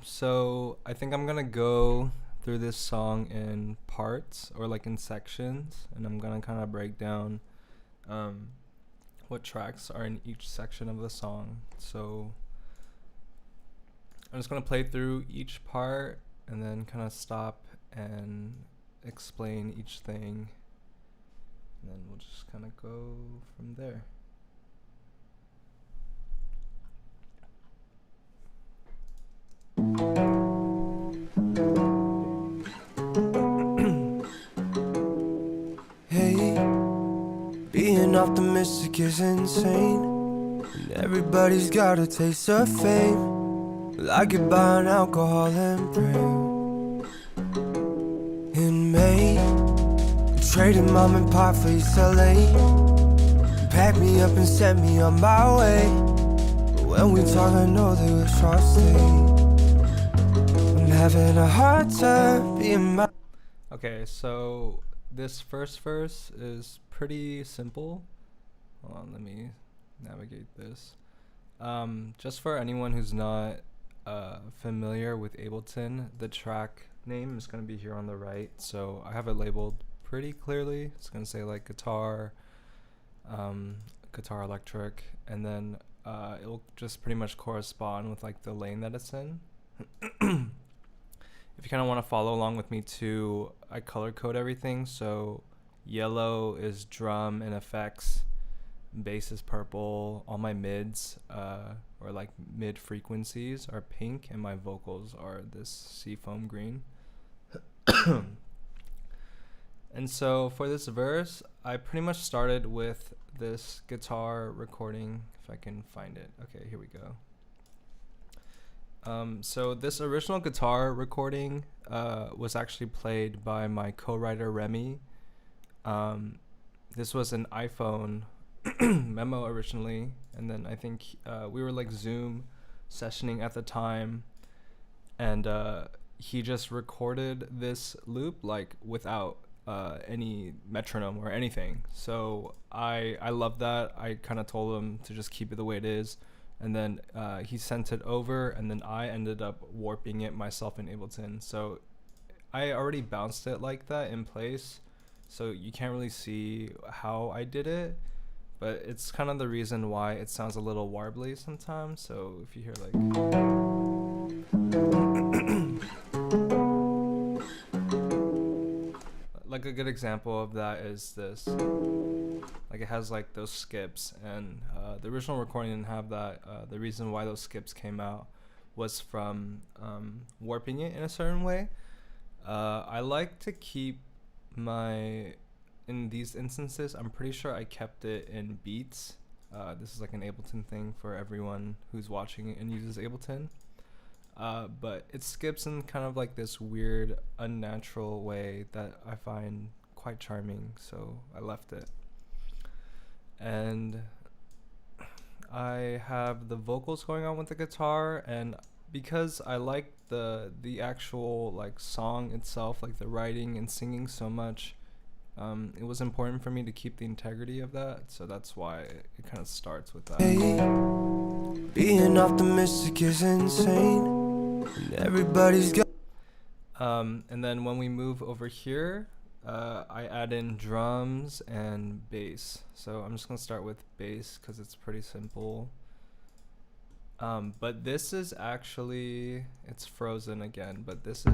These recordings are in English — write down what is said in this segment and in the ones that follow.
So I think I'm gonna go through this song in parts or like in sections, and I'm gonna kind of break down um, what tracks are in each section of the song. So I'm just gonna play through each part and then kind of stop and explain each thing, and then we'll just kind of go from there. Hey, being optimistic is insane. And everybody's got a taste of fame. Well, I could buy an alcohol and bring. In May, traded mom and pop for East LA. Pack me up and sent me on my way. But when we talk, I know they were short stay. I'm having a hard time being my. Okay, so this first verse is pretty simple. Hold on, let me navigate this. Just for anyone who's not familiar with Ableton, the track name is going to be here on the right. So I have it labeled pretty clearly. It's going to say like guitar, guitar electric, and then it'll just pretty much correspond with like the lane that it's in. If you kind of want to follow along with me too, I color code everything. So yellow is drum and effects, bass is purple, all my mids or like mid frequencies are pink, and my vocals are this seafoam green. And so for this verse, I pretty much started with this guitar recording, if I can find it. Okay, here we go. So this original guitar recording was actually played by my co-writer Remy. This was an iPhone memo originally, and then I think we were like Zoom sessioning at the time, and he just recorded this loop like without any metronome or anything. So I love that. I kind of told him to just keep it the way it is. And then he sent it over, and then I ended up warping it myself in Ableton. So I already bounced it like that in place, so you can't really see how I did it, but it's kind of the reason why it sounds a little warbly sometimes. So if you hear like a good example of that is this. Like it has like those skips, and the original recording didn't have that. The reason why those skips came out was from warping it in a certain way. I like to keep in these instances, I'm pretty sure I kept it in beats. This is like an Ableton thing for everyone who's watching and uses Ableton. But it skips in kind of like this weird, unnatural way that I find quite charming, so I left it. And I have the vocals going on with the guitar, and because I like the actual like song itself, like the writing and singing so much, it was important for me to keep the integrity of that, so that's why it kind of starts with that. Hey, being optimistic is insane. And everybody's got. And then when we move over here, I add in drums and bass. So I'm just gonna start with bass because it's pretty simple. But this is actually, it's frozen again, but this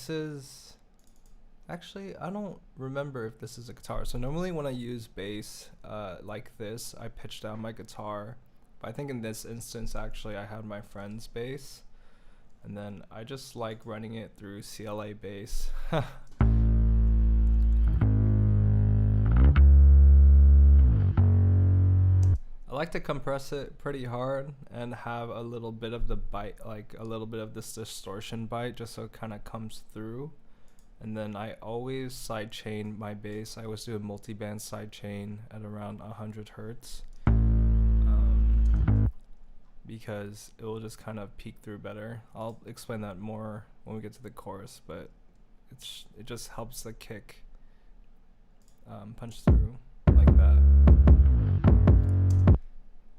is actually, I don't remember if this is a guitar. So normally when I use bass like this, I pitch down my guitar. But I think in this instance, actually, I had my friend's bass. And then I just like running it through CLA bass. I like to compress it pretty hard and have a little bit of the bite, like a little bit of this distortion bite, just so it kind of comes through. And then I always sidechain my bass. I always do a multi-band sidechain at around 100 hertz. Because it will just kind of peek through better. I'll explain that more when we get to the chorus, but it just helps the kick punch through like that.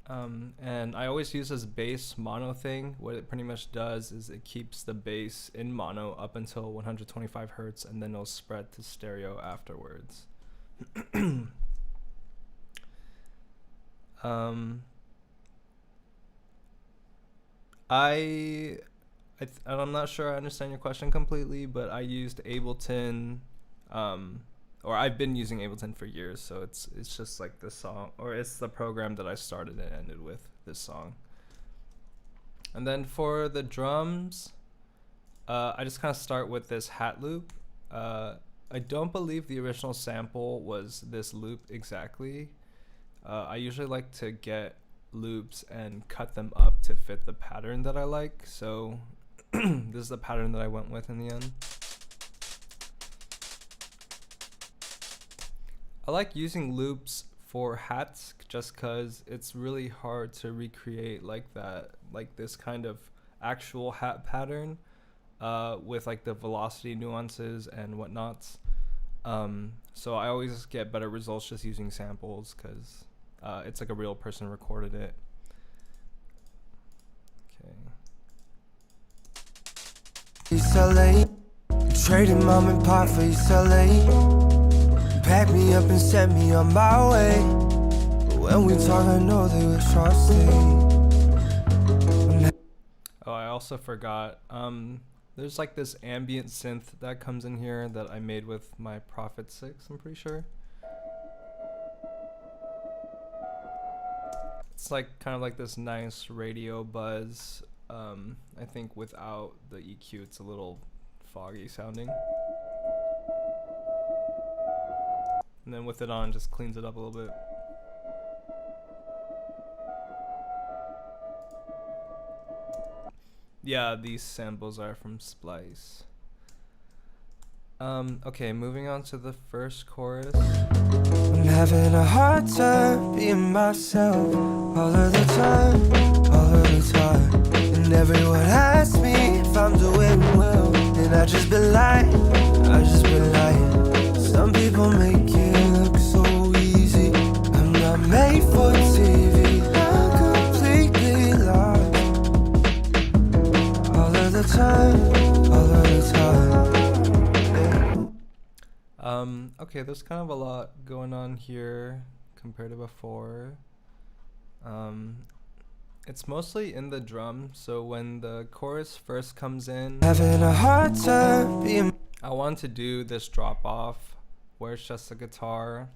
And I always use this bass mono thing. What it pretty much does is it keeps the bass in mono up until 125 hertz, and then it'll spread to stereo afterwards. I'm not sure I understand your question completely, but I used Ableton, or I've been using Ableton for years, so it's just like this song, or it's the program that I started and ended with this song. And then for the drums, I just kind of start with this hat loop. I don't believe the original sample was this loop exactly. I usually like to get loops and cut them up to fit the pattern that I like, so this is the pattern that I went with in the end. I like using loops for hats just because it's really hard to recreate like that, like this kind of actual hat pattern with like the velocity nuances and whatnots. So I always get better results just using samples because it's like a real person recorded it. Okay. East LA, trading mom and pop for East LA. Pack me up and send me on my way. When we talk, I know they wish I stayed. Oh, I also forgot. There's like this ambient synth that comes in here that I made with my Prophet 6, I'm pretty sure. It's like kind of like this nice radio buzz. I think without the EQ, it's a little foggy sounding. And then with it on, just cleans it up a little bit. Yeah, these samples are from Splice. Okay, moving on to the first chorus. I'm having a hard time being myself all of the time, all of the time. And everyone asks me if I'm doing well, and I just be lying, Some people make it look so easy. I'm not made for TV, I'm completely lost. All of the time, all of the time. Okay, there's kind of a lot going on here compared to before. It's mostly in the drum, so when the chorus first comes in, Having a hard time being I want to do this drop off where it's just the guitar.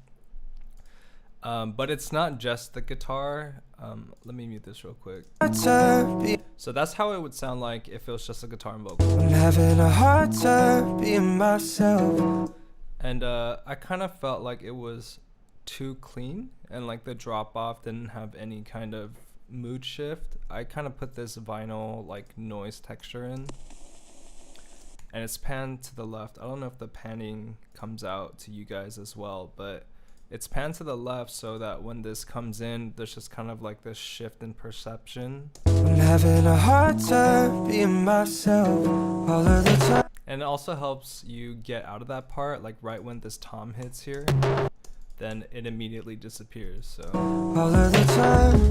But it's not just the guitar. Let me mute this real quick. So that's how it would sound like if it was just a guitar and vocal. I'm having a hard time being myself. And I kind of felt like it was too clean and like the drop off didn't have any kind of mood shift. I kind of put this vinyl like noise texture in, and it's panned to the left. I don't know if the panning comes out to you guys as well, but it's panned to the left so that when this comes in, there's just kind of like this shift in perception. I'm having a hard time being myself all of the time. And it also helps you get out of that part, like right when this tom hits here, then it immediately disappears. So All of the time,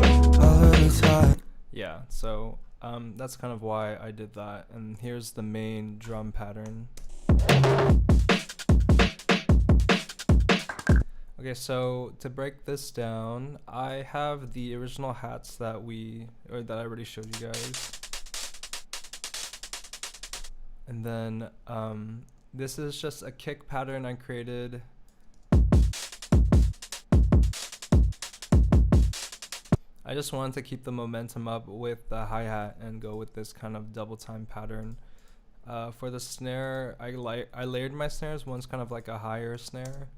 all of the time. yeah, so that's kind of why I did that. And here's the main drum pattern. Okay, so to break this down, I have the original hats that I already showed you guys. And then this is just a kick pattern I created. I just wanted to keep the momentum up with the hi-hat and go with this kind of double time pattern. For the snare, I layered my snares. One's kind of like a higher snare.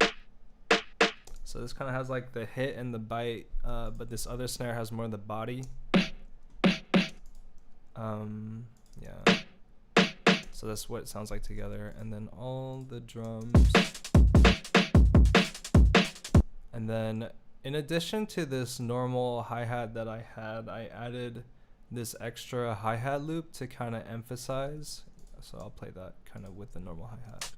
So this kind of has like the hit and the bite, but this other snare has more of the body. Yeah. So that's what it sounds like together. And then all the drums. And then in addition to this normal hi-hat that I had, I added this extra hi-hat loop to kind of emphasize. So I'll play that kind of with the normal hi-hat.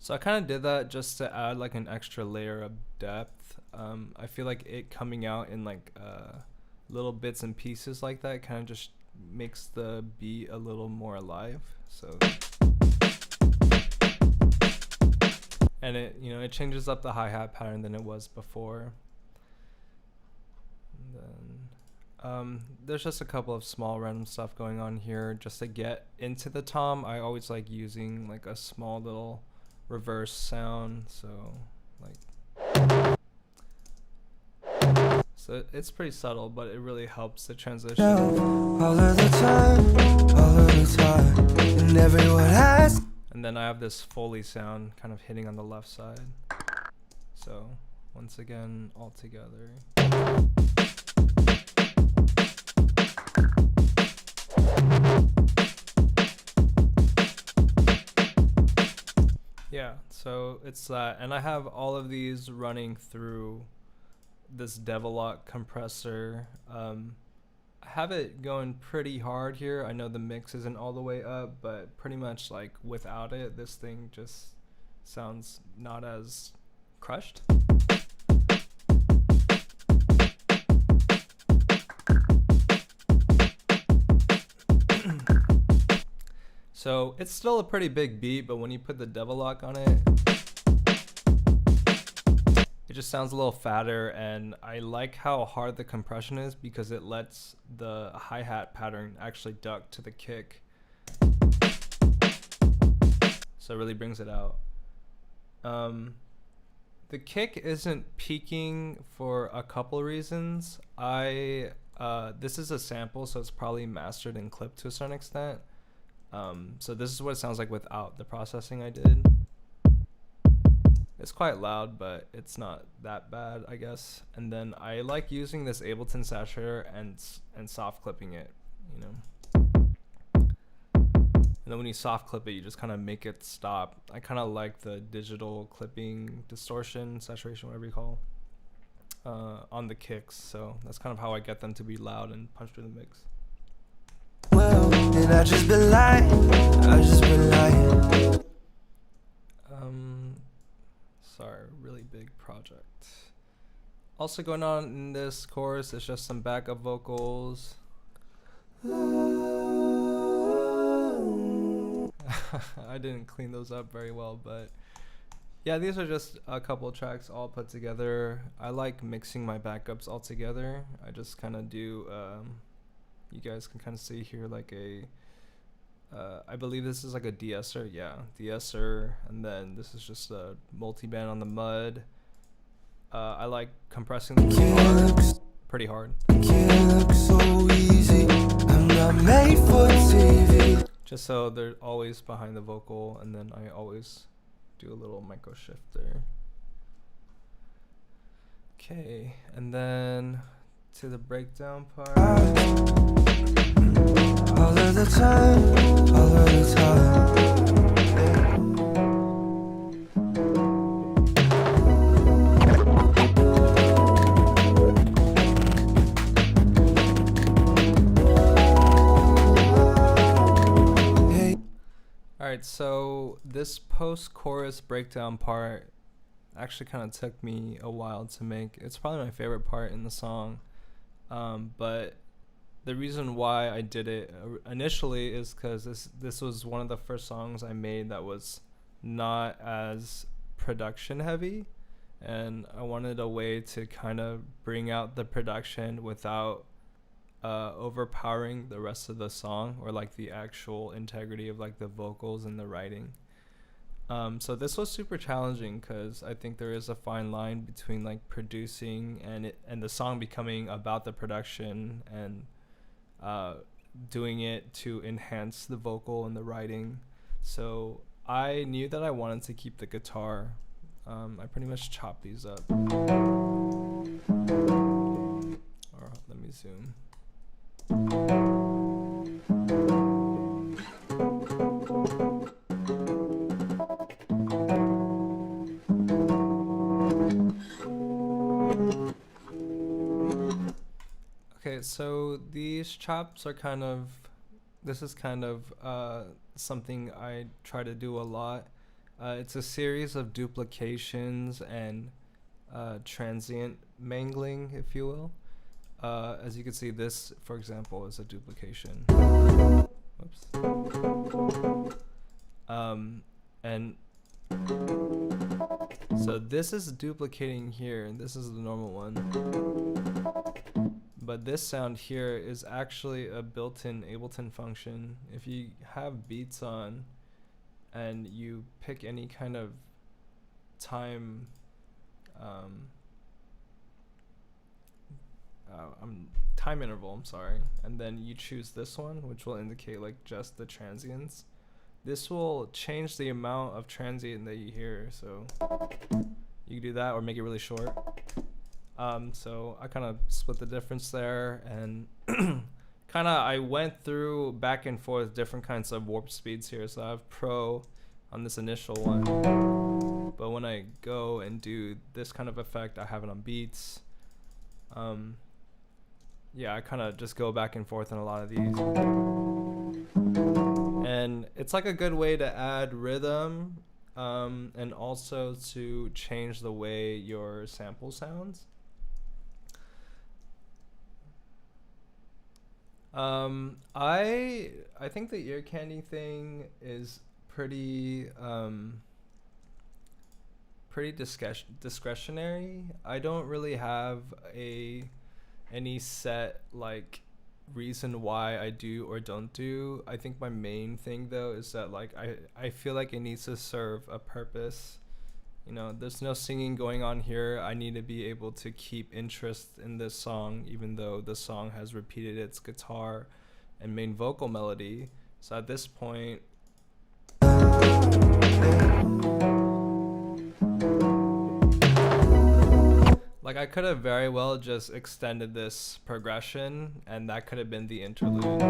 So I kind of did that just to add like an extra layer of depth. I feel like it coming out in like little bits and pieces like that kind of just makes the beat a little more alive. So, and it, you know, it changes up the hi-hat pattern than it was before. And then there's just a couple of small random stuff going on here just to get into the tom. I always like using like a small little reverse sound, so like, so it's pretty subtle, but it really helps the transition. All of the time, and everyone has. And then I have this Foley sound kind of hitting on the left side. So once again, all together. Yeah, so it's that, and I have all of these running through this Devil-Lock compressor. I have it going pretty hard here. I know the mix isn't all the way up, but pretty much like without it, this thing just sounds not as crushed. So it's still a pretty big beat, but when you put the Devil-Lock on it, it just sounds a little fatter, and I like how hard the compression is because it lets the hi-hat pattern actually duck to the kick. So it really brings it out. The kick isn't peaking for a couple reasons. This is a sample, so it's probably mastered and clipped to a certain extent. So this is what it sounds like without the processing I did. It's quite loud, but it's not that bad, I guess. And then I like using this Ableton saturator and soft clipping it, you know. And then when you soft clip it, you just kind of make it stop. I kind of like the digital clipping, distortion, saturation, whatever you call, on the kicks. So that's kind of how I get them to be loud and punch through the mix. Well, and I just been lying. Sorry, really big project. Also going on in this chorus is just some backup vocals. I didn't clean those up very well, but yeah, these are just a couple tracks all put together. I like mixing my backups all together. I just kind of do, you guys can kind of see here like a, I believe this is like a de-esser, yeah, de-esser, and then this is just a multi-band on the mud. I like compressing the guitar pretty hard. So easy. I'm not made for TV. Just so they're always behind the vocal, and then I always do a little micro shift there. Okay, and then to the breakdown part. All of the time. Alright, so this post-chorus breakdown part actually kind of took me a while to make. It's probably my favorite part in the song, but the reason why I did it initially is because this was one of the first songs I made that was not as production heavy, and I wanted a way to kind of bring out the production without overpowering the rest of the song or like the actual integrity of like the vocals and the writing. So this was super challenging because I think there is a fine line between like producing and the song becoming about the production and doing it to enhance the vocal and the writing. So I knew that I wanted to keep the guitar. I pretty much chopped these up. Or let me zoom. Okay, so these chops are this is kind of something I try to do a lot. It's a series of duplications and transient mangling, if you will. As you can see, this, for example, is a duplication. Whoops. And so this is duplicating here, and this is the normal one. But this sound here is actually a built-in Ableton function. If you have beats on and you pick any kind of time time interval, I'm sorry, and then you choose this one, which will indicate like just the transients. This will change the amount of transient that you hear, so you can do that or make it really short. So I kind of split the difference there, and I went through back and forth different kinds of warp speeds here. So I have Pro on this initial one, but when I go and do this kind of effect, I have it on Beats. Yeah, I kind of just go back and forth in a lot of these. And it's like a good way to add rhythm, and also to change the way your sample sounds. I think the ear candy thing is pretty discretionary. I don't really have any set like reason why I do or don't do. I think my main thing though is that like I feel like it needs to serve a purpose. You know, there's no singing going on here. I need to be able to keep interest in this song, even though the song has repeated its guitar and main vocal melody. So at this point, like I could have very well just extended this progression, and that could have been the interlude.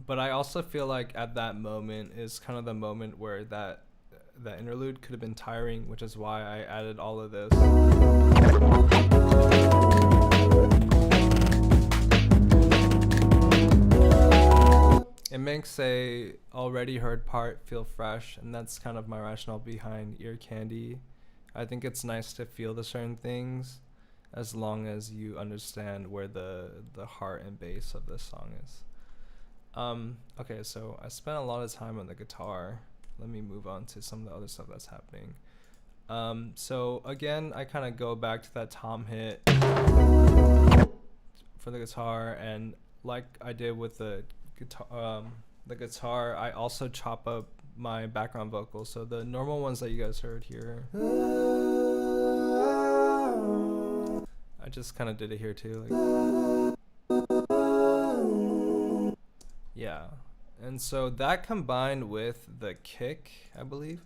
But I also feel like at that moment is kind of the moment where that interlude could have been tiring, which is why I added all of this. It makes a already heard part feel fresh, and that's kind of my rationale behind ear candy. I think it's nice to feel the certain things as long as you understand where the heart and base of this song is. Okay, so I spent a lot of time on the guitar. Let me move on to some of the other stuff that's happening. So again, I kind of go back to that tom hit for the guitar, and like I did with the guitar, I also chop up my background vocals. So the normal ones that you guys heard here, I just kind of did it here too. Like, yeah, and so that combined with the kick, I believe.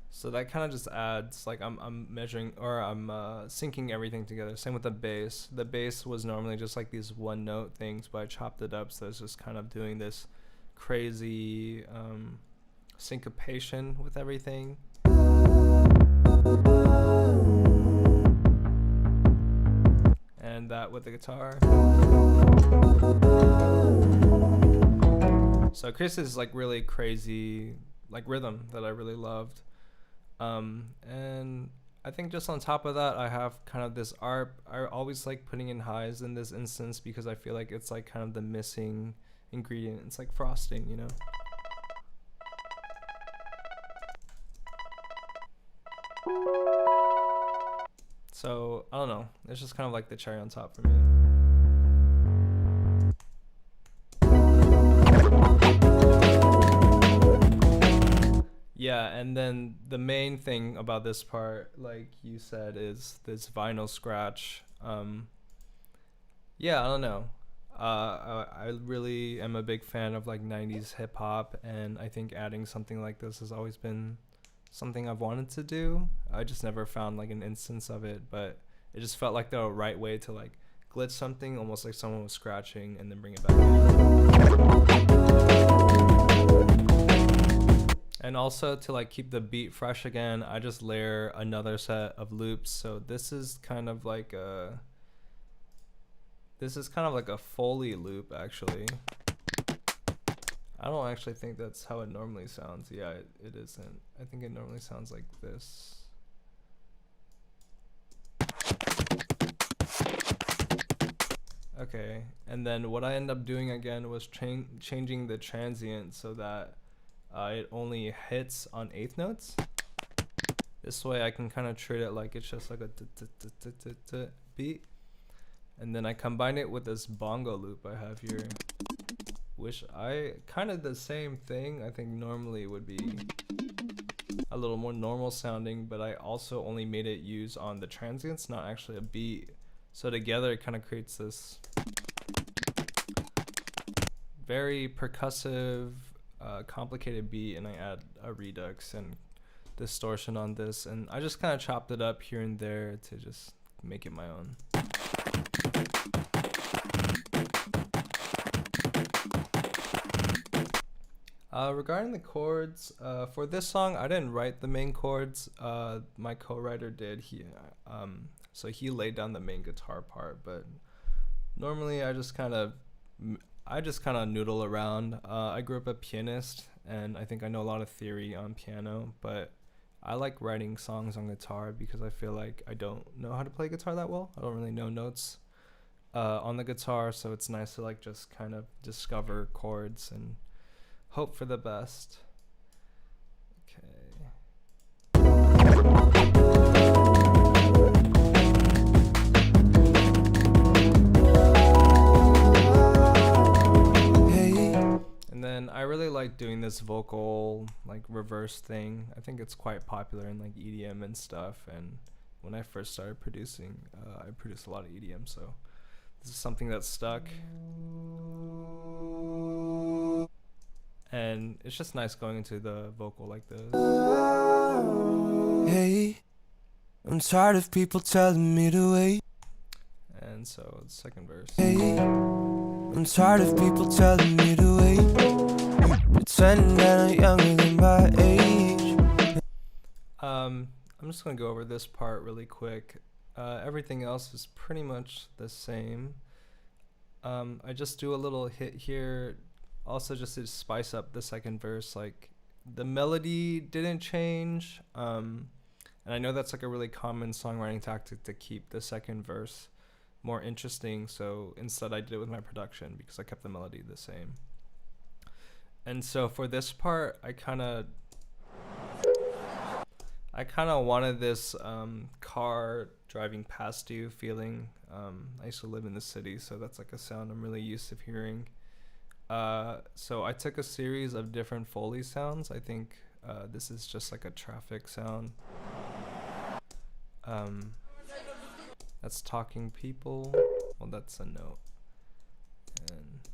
So that kind of just adds, like I'm measuring, or I'm syncing everything together. Same with the bass. The bass was normally just like these one note things, but I chopped it up so it's just kind of doing this crazy syncopation with everything. And that with the guitar. So Chris is like really crazy, like rhythm that I really loved. And I think just on top of that, I have kind of this ARP. I always like putting in highs in this instance because I feel like it's like kind of the missing ingredient. It's like frosting, you know? So, I don't know. It's just kind of like the cherry on top for me. Yeah, and then the main thing about this part, like you said, is this vinyl scratch. Yeah, I don't know. I really am a big fan of like 90s hip hop, and I think adding something like this has always been something I've wanted to do. I just never found like an instance of it, but it just felt like the right way to like glitch something, almost like someone was scratching, and then bring it back in. And also to like keep the beat fresh again, I just layer another set of loops. So this is kind of like This is kind of like a Foley loop, actually. I don't actually think that's how it normally sounds. Yeah, it isn't. I think it normally sounds like this. Okay, and then what I end up doing again was changing the transient so that it only hits on eighth notes. This way I can kind of treat it like it's just like a beat. And then I combine it with this bongo loop I have here, which I kind of the same thing. I think normally would be a little more normal sounding, but I also only made it use on the transients, not actually a beat. So together it kind of creates this very percussive, complicated beat, and I add a redux and distortion on this, and I just kind of chopped it up here and there to just make it my own. Regarding the chords, for this song, I didn't write the main chords. My co-writer did. So he laid down the main guitar part. But normally, I just kind of noodle around. I grew up a pianist, and I think I know a lot of theory on piano. But I like writing songs on guitar because I feel like I don't know how to play guitar that well. I don't really know notes on the guitar, so it's nice to like just kind of discover chords and hope for the best. Okay. And then I really like doing this vocal like reverse thing. I think it's quite popular in like EDM and stuff. And when I first started producing, I produced a lot of EDM, so this is something that stuck. And it's just nice going into the vocal like this. Hey, I'm tired of people telling me to wait. And so the second verse. Hey, I'm tired of people telling me to wait. Pretending that I'm younger than my age. I'm just gonna go over this part really quick. Everything else is pretty much the same. I just do a little hit here. Also just to spice up the second verse, like the melody didn't change, and I know that's like a really common songwriting tactic to keep the second verse more interesting, so instead I did it with my production because I kept the melody the same. And so for this part, I kind of wanted this car driving past you feeling. I used to live in the city, so that's like a sound I'm really used to hearing. So I took a series of different Foley sounds. I think this is just like a traffic sound. That's talking people. Well, that's a note. And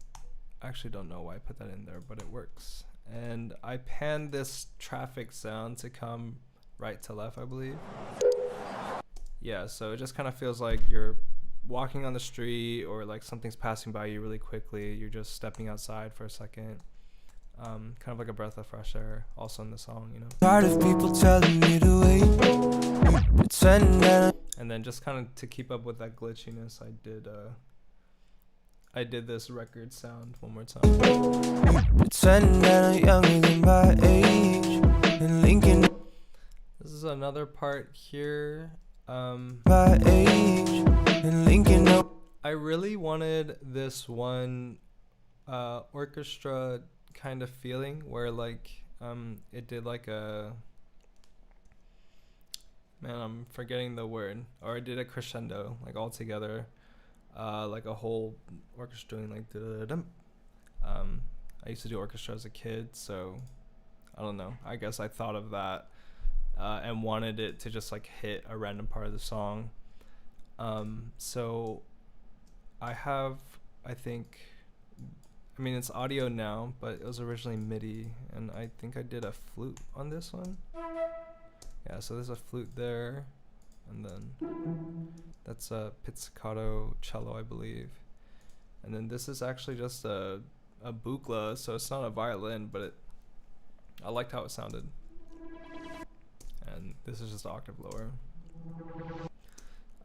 I actually don't know why I put that in there, but it works. And I panned this traffic sound to come right to left, I believe. Yeah, so it just kind of feels like you're walking on the street, or like something's passing by you really quickly. You're just stepping outside for a second. Kind of like a breath of fresh air, also in the song, you know. Tired of people telling me to wait. Pretending that And then just kind of to keep up with that glitchiness, I did this record sound one more time. pretending that I'm younger than my age. And Lincoln This is another part here. my age. And Lincoln up. I really wanted this one orchestra kind of feeling where like it did like a, man, I'm forgetting the word, or I did a crescendo like all together, like a whole orchestra doing like da-da-dum. I used to do orchestra as a kid, so I don't know, I guess I thought of that and wanted it to just like hit a random part of the song. So I have, I mean it's audio now, but it was originally MIDI, and I think I did a flute on this one. Yeah, so there's a flute there, and then that's a pizzicato cello, I believe. And then this is actually just a buchla, so it's not a violin, but I liked how it sounded. And this is just an octave lower.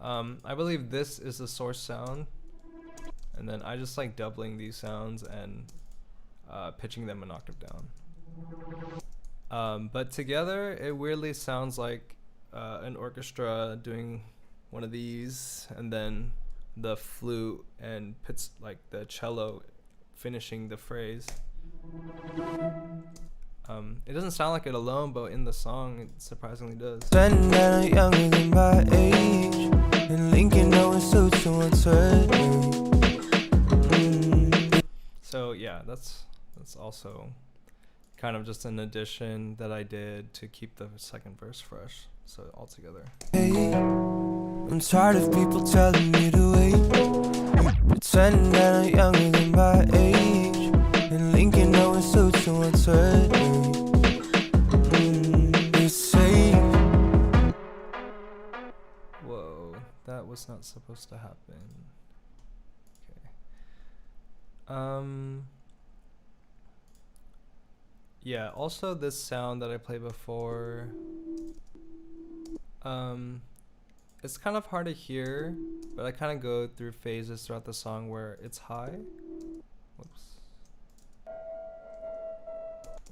I believe this is the source sound. and then I just like doubling these sounds and pitching them an octave down. But together it weirdly sounds like an orchestra doing one of these, and then the flute and like the cello finishing the phrase. It doesn't sound like it alone, but in the song it surprisingly does. Standing out younger than my age, and Lincoln knowing suits and what's her name. So yeah, that's also kind of just an addition that I did to keep the second verse fresh. So all together. Hey, I'm tired of people telling me to wait, pretending that I'm younger than my age, and Lincoln knowing suits and what's her name. It's safe. Whoa, that was not supposed to happen. Okay. Yeah, also this sound that I played before, it's kind of hard to hear, but I kind of go through phases throughout the song where it's high. Whoops.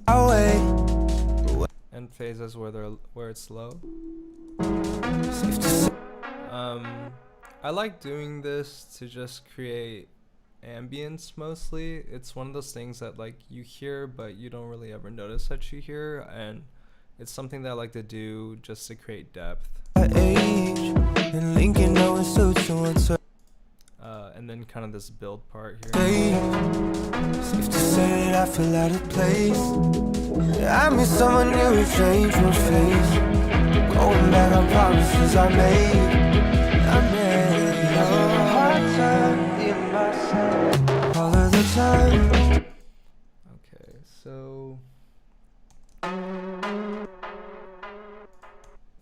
Away. And phases where it's low. I like doing this to just create ambience mostly. It's one of those things that like you hear but you don't really ever notice that you hear, and it's something that I like to do just to create depth. And then kind of this build part here. Safe to say that I feel out of place. I miss someone new who changed my face. Going back on promises I made. Having a hard time being myself all of the time. Okay, so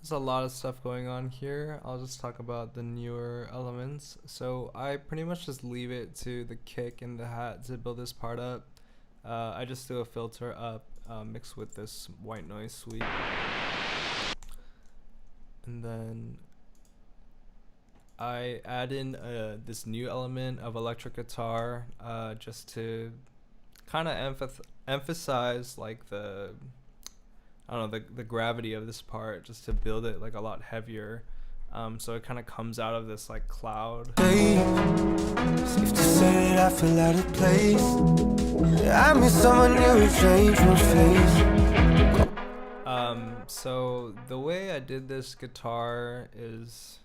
there's a lot of stuff going on here. I'll just talk about the newer elements. So I pretty much just leave it to the kick and the hat to build this part up. I just do a filter up mixed with this white noise sweep. And then I add in this new element of electric guitar just to kind of emphasize like the gravity of this part, just to build it like a lot heavier. So it kind of comes out of this like cloud. Safe to say that I feel out of place. I miss someone new who changed my face. So the way I did this guitar is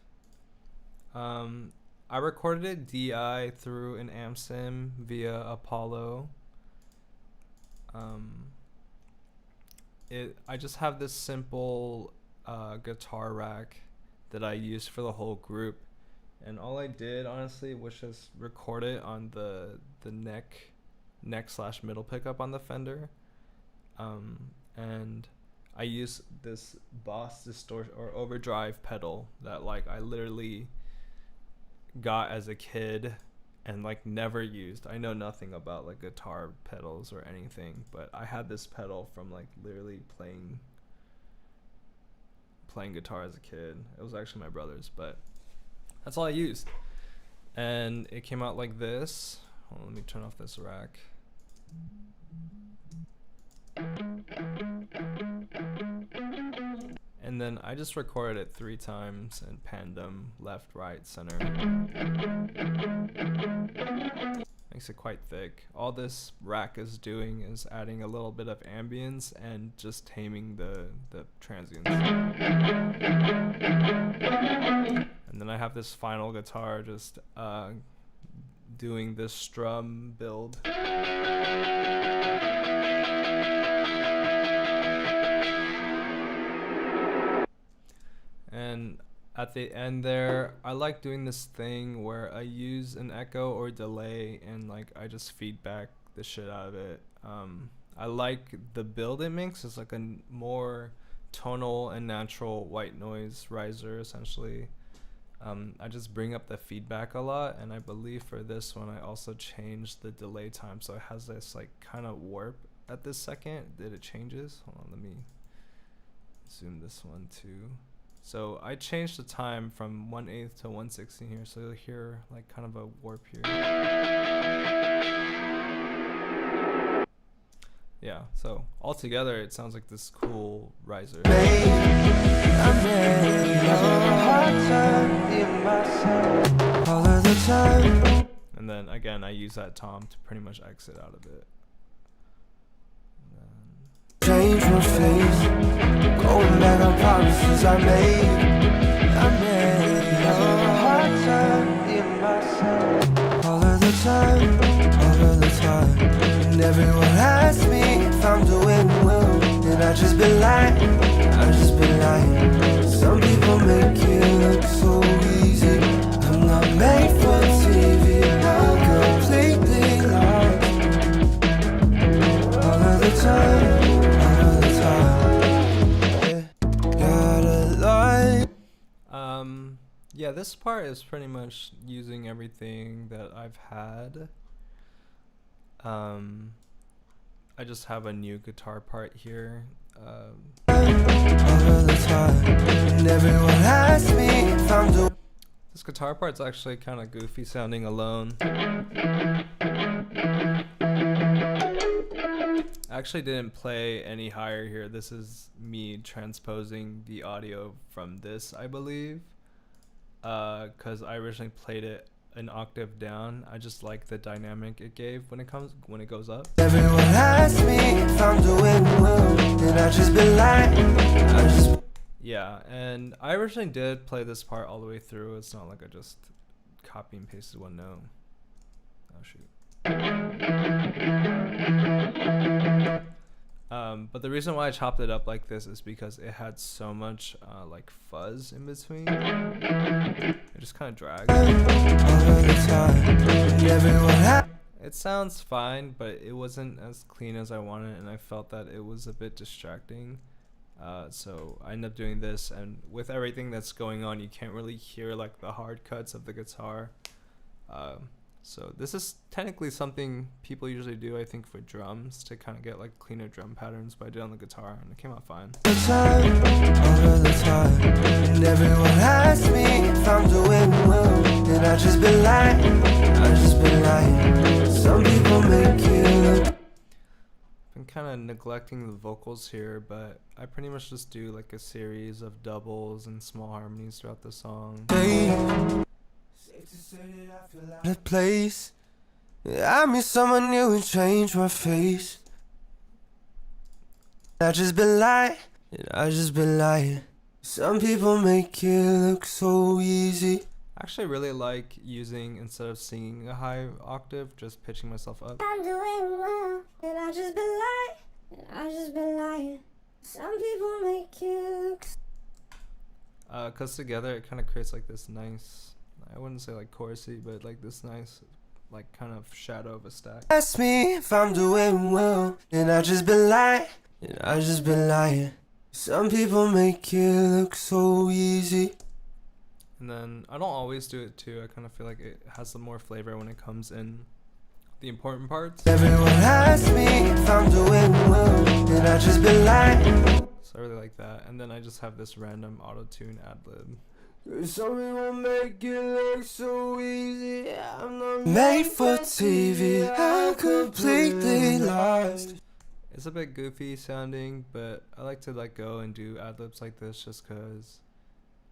I recorded it DI through an amp sim via Apollo. I just have this simple guitar rack that I use for the whole group, and all I did honestly was just record it on the neck / middle pickup on the Fender, and I use this Boss distortion or overdrive pedal that like I literally got as a kid and like never used. I know nothing about like guitar pedals or anything, but I had this pedal from like literally playing guitar as a kid. It was actually my brother's, but that's all I used, and it came out like this. Hold on, let me turn off this rack. And then I just recorded it 3 times and panned them left, right, center. Makes it quite thick. All this rack is doing is adding a little bit of ambience and just taming the transients. And then I have this final guitar just doing this strum build. And at the end there, I like doing this thing where I use an echo or delay and like I just feedback the shit out of it. I like the build it makes. It's like a more tonal and natural white noise riser essentially. I just bring up the feedback a lot, and I believe for this one I also changed the delay time so it has this like kind of warp at this second that it changes. Hold on, let me zoom this one too. So I changed the time from 1/8 to 1/16 here, so you'll hear like kind of a warp here. Yeah, so altogether it sounds like this cool riser. All of the time. And then again, I use that tom to pretty much exit out of it. Change my face, going back on promises I made. Having a hard time being myself. All of the time, all of the time. And everyone asks me if I'm doing well, and I just been lying, I just been lying. Some people make it look so easy. I'm not made for TV, I'm completely lost. All of the time. Yeah, this part is pretty much using everything that I've had. I just have a new guitar part here. This guitar part's actually kind of goofy sounding alone. I actually didn't play any higher here. This is me transposing the audio from this, I believe. Because I originally played it an octave down. I just like the dynamic it gave when it goes up. Everyone asks me if I'm doing well, and I just been lying. Yeah, and I originally did play this part all the way through. It's not like I just copy and pasted one note. Oh shoot. But the reason why I chopped it up like this is because it had so much like fuzz in between. It just kind of dragged. It sounds fine, but it wasn't as clean as I wanted, and I felt that it was a bit distracting. So I ended up doing this, and with everything that's going on, you can't really hear like the hard cuts of the guitar. So this is technically something people usually do, I think, for drums, to kind of get like cleaner drum patterns, but I did on the guitar and it came out fine. All of the time, and everyone asks me if I'm doing well, and I just been lying, I just been lying. Some people make it look. Been kind of neglecting the vocals here, but I pretty much just do like a series of doubles and small harmonies throughout the song. Safe to say that I feel out of place. I miss someone new and change my face. I just been lying, and I just been lying. Some people make it look so easy. I actually really like using, instead of singing a high octave, just pitching myself up. I'm doing well, and I just been lying, and I just been lying. Some people make it look. Cause together it kind of creates like this nice, I wouldn't say like chorusy, but like this nice, like kind of shadow of a stack. Ask me if I'm doing well, and I just been lying, and I just been lying. Some people make it look so easy. And then I don't always do it too. I kind of feel like it has some more flavor when it comes in the important parts. Everyone asks me if I'm doing well, and I just been lying. So I really like that. And then I just have this random auto-tune ad-lib. Some people make it look so easy. I'm not made for TV. I'm completely lost. It's a bit goofy sounding, but I like to let go and do ad-libs like this just because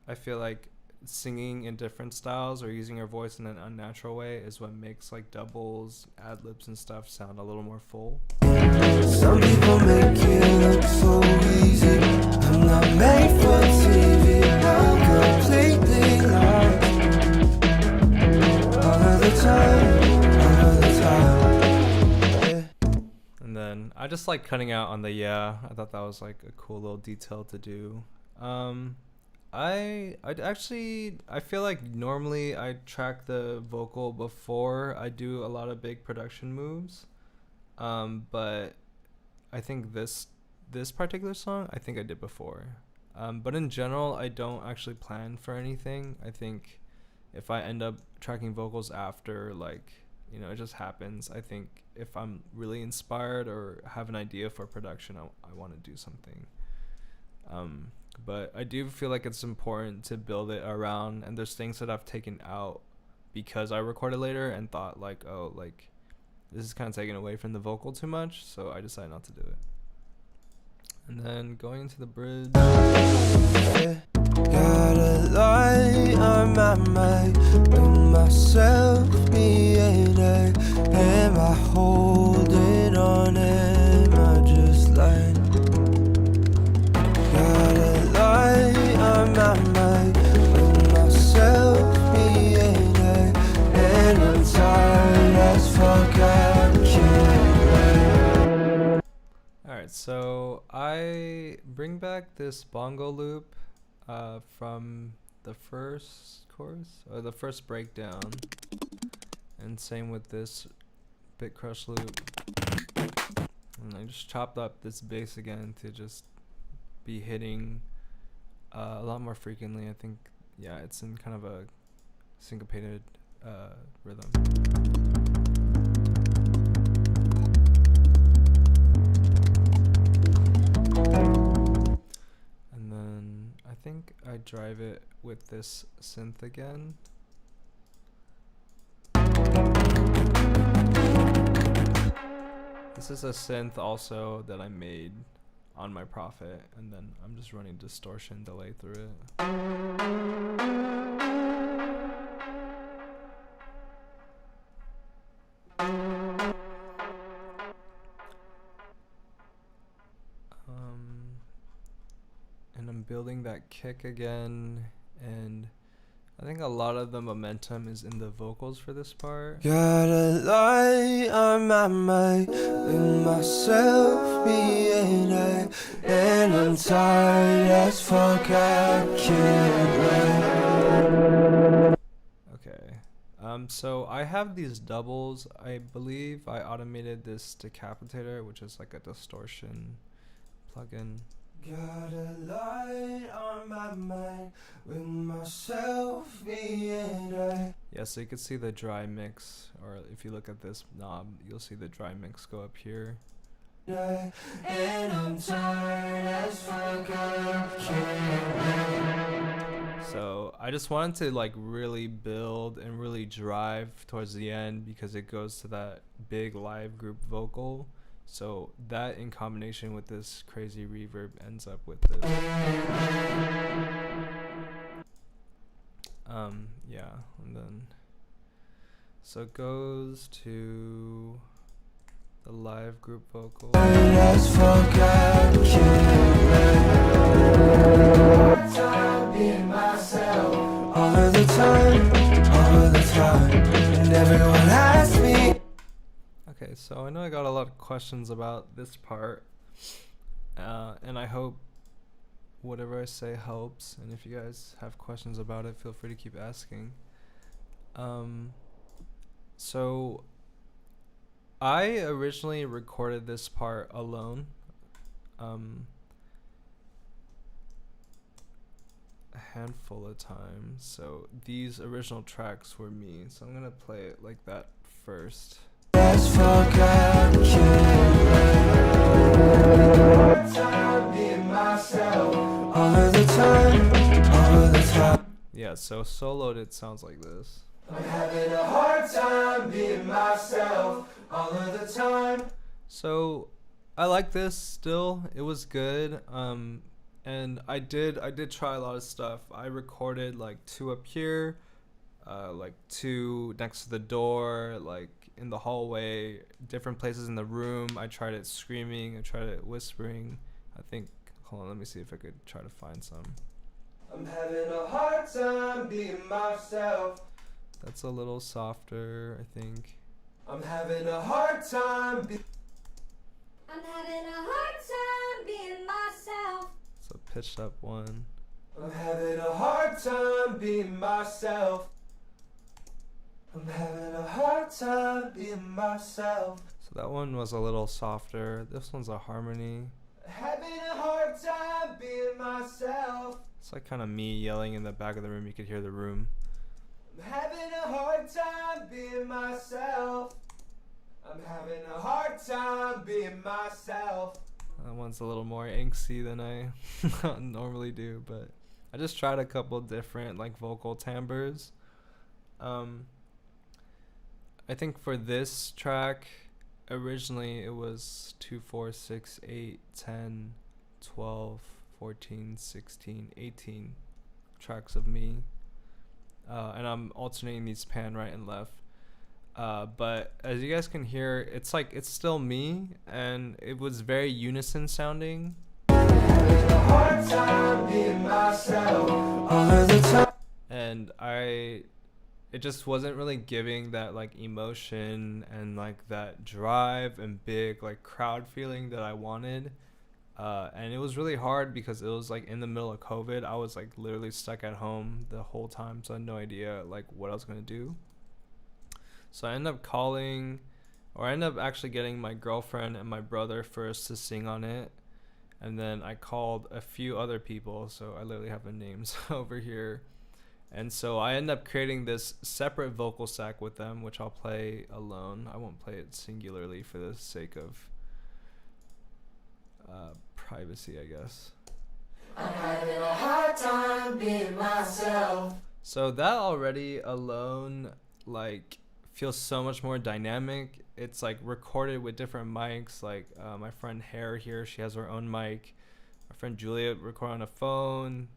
I feel like singing in different styles or using your voice in an unnatural way is what makes like doubles, ad-libs and stuff sound a little more full. Some people make it look so easy. I'm not made for TV. I'm completely lost. All of the time, all of the time. And then I just like cutting out on the yeah. I thought that was like a cool little detail to do. I feel like normally I track the vocal before I do a lot of big production moves. But I think this particular song, I think I did before. But in general, I don't actually plan for anything. I think if I end up tracking vocals after, like, you know, it just happens. I think if I'm really inspired or have an idea for production, I want to do something. But I do feel like it's important to build it around, and there's things that I've taken out because I recorded later and thought like, oh, like this is kind of taking away from the vocal too much, so I decided not to do it. And then going into the bridge. Yeah, gotta lie, I'm at my with myself, me and I. Am I holding on? Am I just lying? Gotta lie, I'm at my with myself, me and I. And I'm tired as fuck, I can't. Alright, so I bring back this bongo loop from the first chorus, or the first breakdown, and same with this bit crush loop. And I just chopped up this bass again to just be hitting a lot more frequently. I think, yeah, it's in kind of a syncopated rhythm. And then I think I drive it with this synth again. This is a synth also that I made on my Prophet, and then I'm just running distortion delay through it. And I'm building that kick again, and I think a lot of the momentum is in the vocals for this part. Gotta lie, I'm at my with myself, me and I. And I'm tired as fuck, I can't wait. Okay. So I have these doubles. I believe I automated this decapitator, which is like a distortion plugin. Gotta lie, I'm at my with myself, me and I. Yeah, so you can see the dry mix, or if you look at this knob, you'll see the dry mix go up here. And I'm tired as fuck, I can't. So I just wanted to like really build and really drive towards the end, because it goes to that big live group vocal. So that in combination with this crazy reverb ends up with this. Yeah, and then so it goes to the live group vocal. As fuck, I can't. Time being myself all of the time, and everyone asks me. Okay, so I know I got a lot of questions about this part, and I hope whatever I say helps, and if you guys have questions about it, feel free to keep asking. So I originally recorded this part alone, a handful of times, so these original tracks were me, so I'm gonna play it like that first. As fuck, I can't. Time being myself all of the time, Yeah, so soloed it sounds like this. I'm having a hard time being myself all of the time. So I like this still. It was good. And I did try a lot of stuff. I recorded like 2 up here, like 2 next to the door, like in the hallway, different places in the room. I tried it screaming, I tried it whispering. I think, hold on, let me see if I could try to find some. I'm having a hard time being myself. That's a little softer, I think. I'm having a hard time I'm having a hard time being myself. It's a pitched up one. I'm having a hard time being myself. I'm having a hard time being myself. So that one was a little softer. This one's a harmony. Having a hard time being myself. It's like kind of me yelling in the back of the room. You could hear the room. I'm having a hard time being myself. I'm having a hard time being myself. That That one's a little more angsty than I normally do, but I just tried a couple different like vocal timbres. I think for this track, originally it was 2, 4, 6, 8, 10, 12, 14, 16, 18 tracks of me. And I'm alternating these pan right and left. But as you guys can hear, it's like it's still me, and it was very unison sounding. And it just wasn't really giving that like emotion and like that drive and big like crowd feeling that I wanted. And it was really hard because it was like in the middle of COVID. I was like literally stuck at home the whole time, so I had no idea like what I was gonna do. So I ended up actually getting my girlfriend and my brother first to sing on it. And then I called a few other people, so I literally have their names over here. And so I ended up creating this separate vocal stack with them, which I'll play alone. I won't play it singularly for the sake of privacy, I guess. I'm having a hard time being myself. So that already alone like feels so much more dynamic. It's like recorded with different mics. Like my friend Hare here, she has her own mic. My friend Julia recorded on a phone.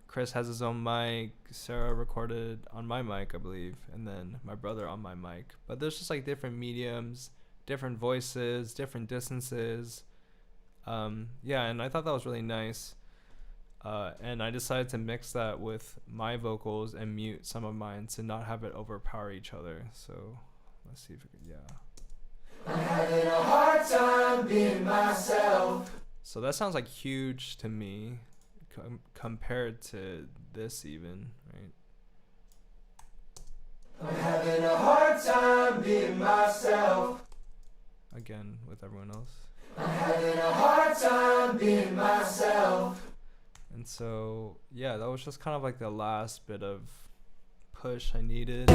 Chris has his own mic. Sarah recorded on my mic, I believe, and then my brother on my mic. But there's just like different mediums, different voices, different distances. Yeah, and I thought that was really nice. And I decided to mix that with my vocals and mute some of mine to not have it overpower each other. So let's see if we can, yeah. I'm having a hard time being myself. So that sounds like huge to me compared to this even, right? I'm having a hard time being myself. Again, with everyone else. I'm having a hard time being myself. And so, yeah, that was just kind of like the last bit of push I needed.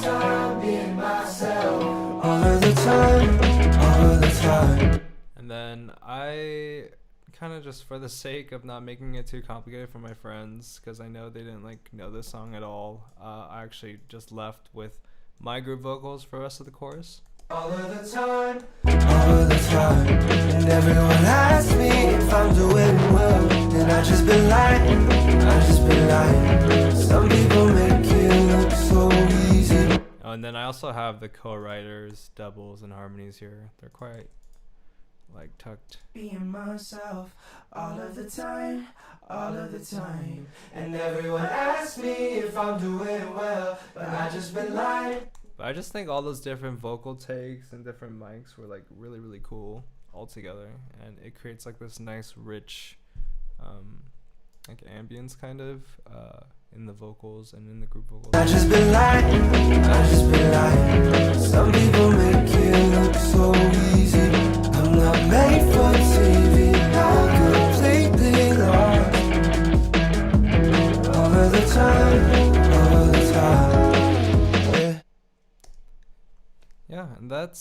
Time being myself. All of the time, all of the time. And then I kind of just for the sake of not making it too complicated for my friends, because I know they didn't like know this song at all, I actually just left with my group vocals for the rest of the chorus. All of the time, all of the time. And everyone asks me if I'm doing well, and I just been lying, I just been lying. Some people make it look so easy. Oh, and then I also have the co-writers, doubles, and harmonies here. They're quite like tucked. Being myself all of the time, all of the time. And everyone asks me if I'm doing well, but I just been lying. But I just think all those different vocal takes and different mics were like really, really cool all together, and it creates like this nice, rich, like ambience kind of in the vocals and in the group vocals. I just been lying, I just been lying. Some people make it look so easy. I'm not made for TV, I'm completely lost. All of the time, all of the time. Yeah, and that's